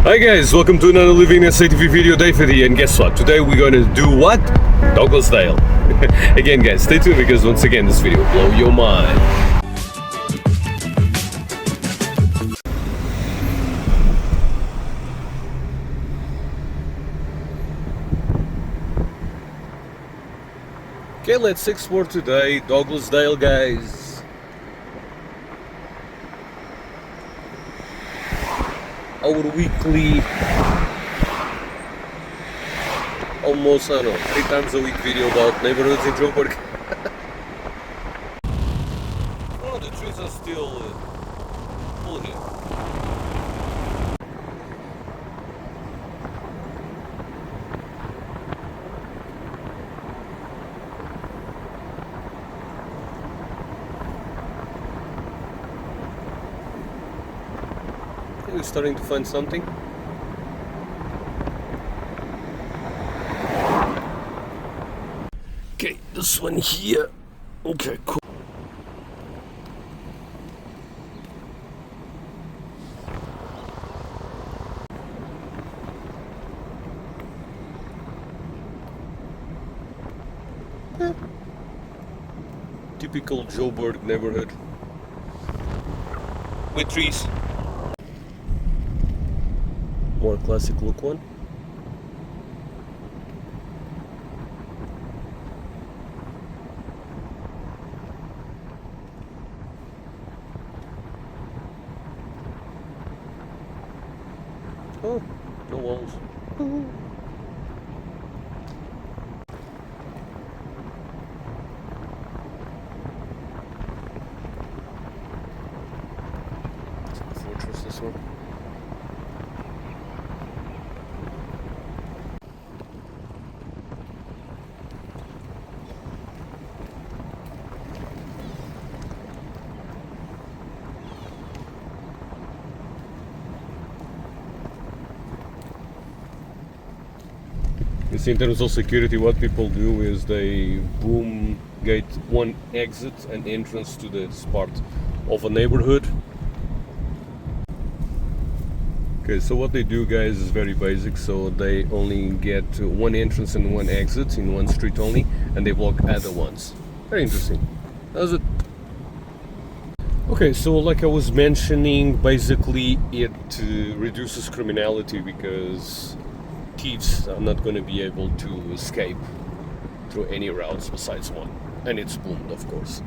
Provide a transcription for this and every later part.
Hi guys, welcome to another LivinginSAtv video, Dave here, and guess what? Today we're gonna do what? Douglasdale. Again guys, stay tuned because once again this video will blow your mind. Okay, let's explore today Douglasdale, guys. Our weekly, almost, I don't know, 3 times a week video about neighborhoods in Suburb. Oh, the trees are still full here. We're starting to find something. Okay, this one here. Okay, cool. Typical Joburg neighborhood with trees. More classic look one. Oh, no walls. It's a fortress, this one. In terms of security, what people do is they boom gate one exit and entrance to this part of a neighborhood. Okay, so what they do, guys, is very basic. So they only get one entrance and one exit in one street only, and they block other ones. Very interesting. That's it. Okay, so like I was mentioning, basically it reduces criminality because thieves are not going to be able to escape through any routes besides one, and it's boomed, of course.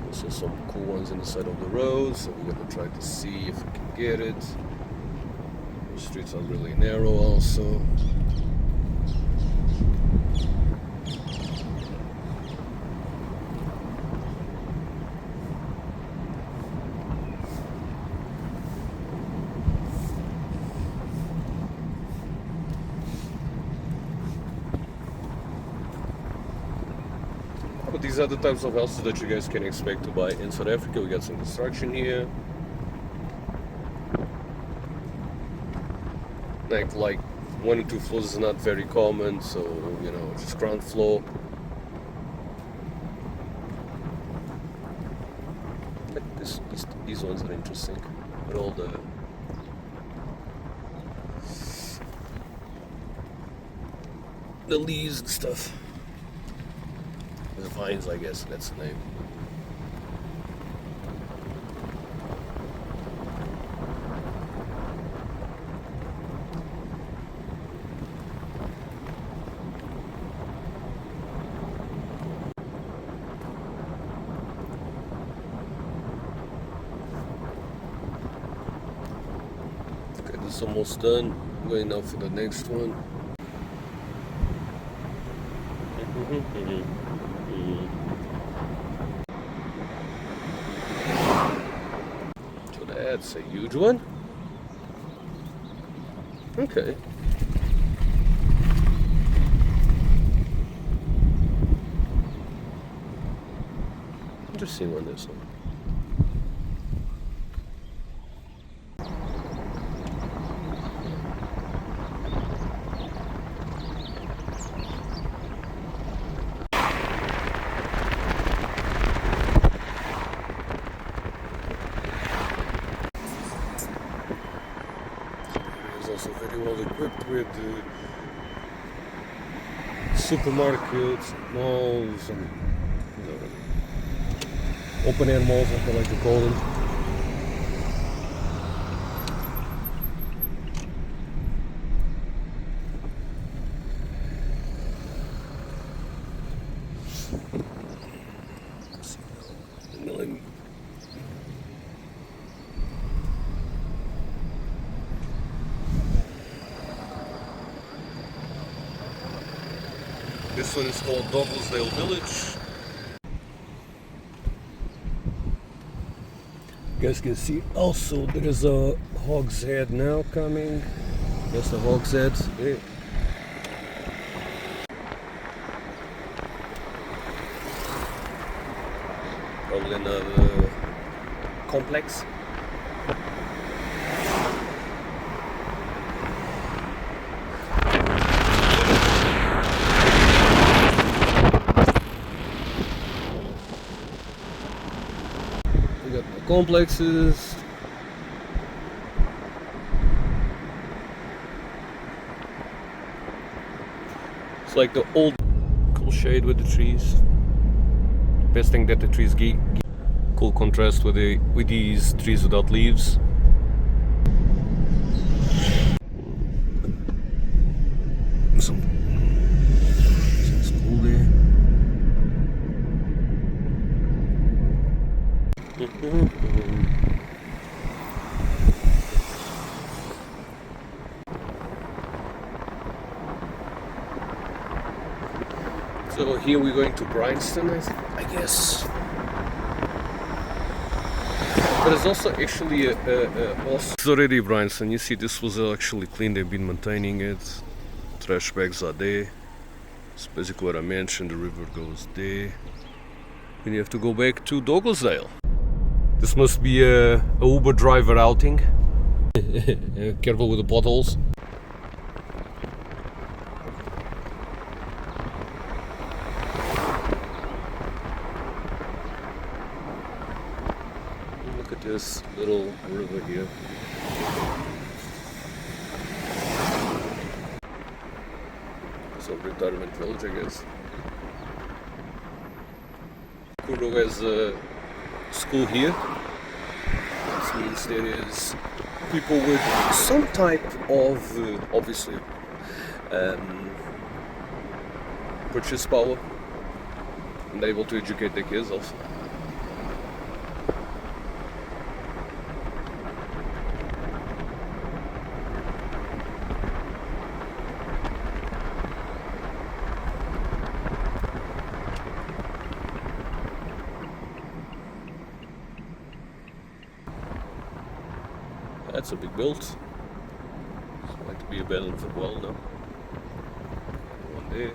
Also some cool ones on the side of the road, so we're going to try to see if we can get it. The streets are really narrow also. But these are the types of houses that you guys can expect to buy in South Africa. We got some construction here. Like 1 or 2 floors is not very common, so you know, just ground floor. Like these ones are interesting. With all the leaves and stuff. The vines, I guess that's the name. Okay, this is almost done. Going now for the next one. So that's a huge one. Okay. Interesting one, this one. also very well equipped with supermarkets, malls, and open air malls, as I like to call them. This one is called Douglasdale Village. You guys can see also there is a Hog's Head now coming. That's the Hog's Head. Yeah. Probably another complex. We got the complexes. It's like the old cool shade with the trees. Best thing that the trees give. Cool contrast with these trees without leaves. Some school there. So here we're going to Bryanston, I guess. But it's also actually it's already Bryanston. You see, this was actually clean. They've been maintaining it. Trash bags are there. It's basically what I mentioned. The river goes there. And you have to go back to Douglasdale. This must be a Uber driver outing. Careful with the potholes. Look at this little river here. It's a retirement village, I guess. Kuro has a school here. This means there is people with some type of, obviously, purchase power, and able to educate their kids also. That's a big build. It's like to be abandoned for a while now. One day.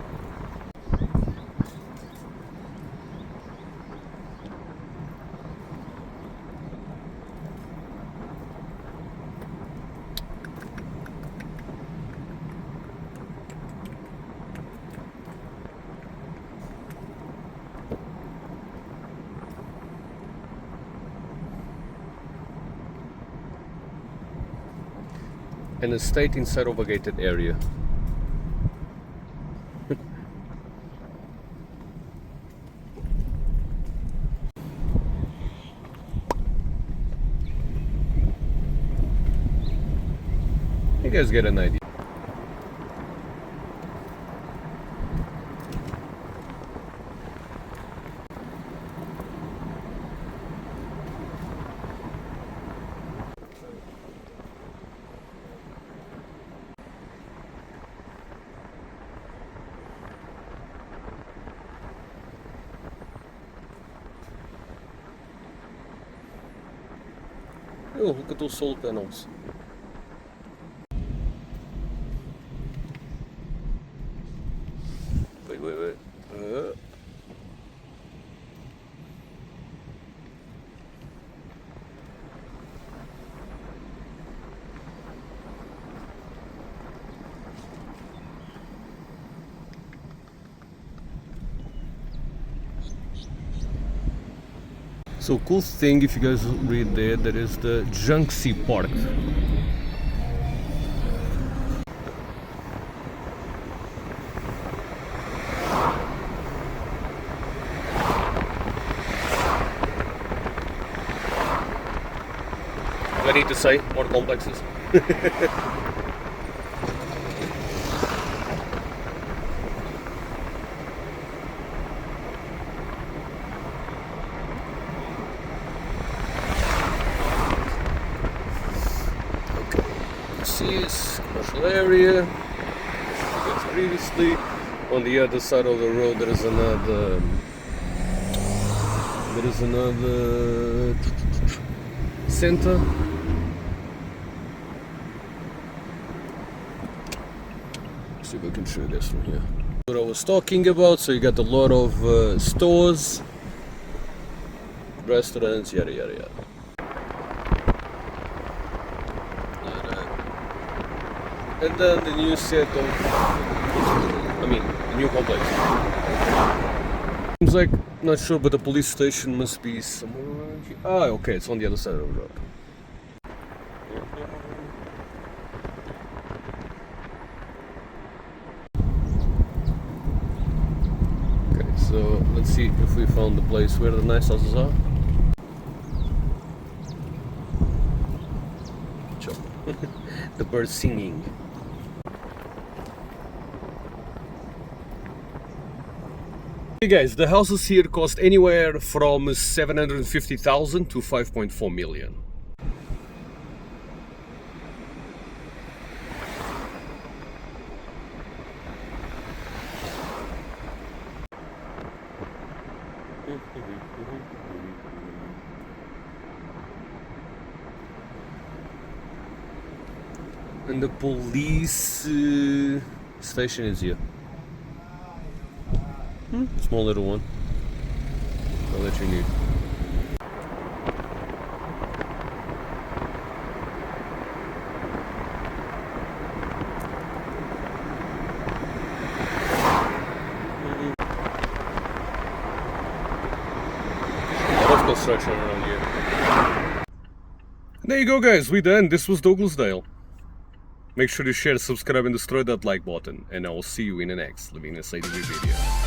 An estate inside of a gated area. You guys get an idea. Oh, look at those solar panels. Wait. So cool thing, if you guys read there is the Junksea Park. Do I need to say more complexes? This is commercial area. As previously, on the other side of the road there is another center. Let's see if I can show you this from here. What I was talking about. So you got a lot of stores, restaurants, yada yada yada. And then the new set of, the new complex. Seems like, not sure, but the police station must be somewhere around here. Ah, okay, it's on the other side of the road. Okay, so let's see if we found the place where the nice houses are. The birds singing. Hey guys, the houses here cost anywhere from 750,000 to 5.4 million. And the police station is here. Small little one. All that you need. A lot of construction around here. There you go guys, we done. This was Douglasdale. Make sure to share, subscribe and destroy that like button. And I will see you in the next LivinginSAtv video.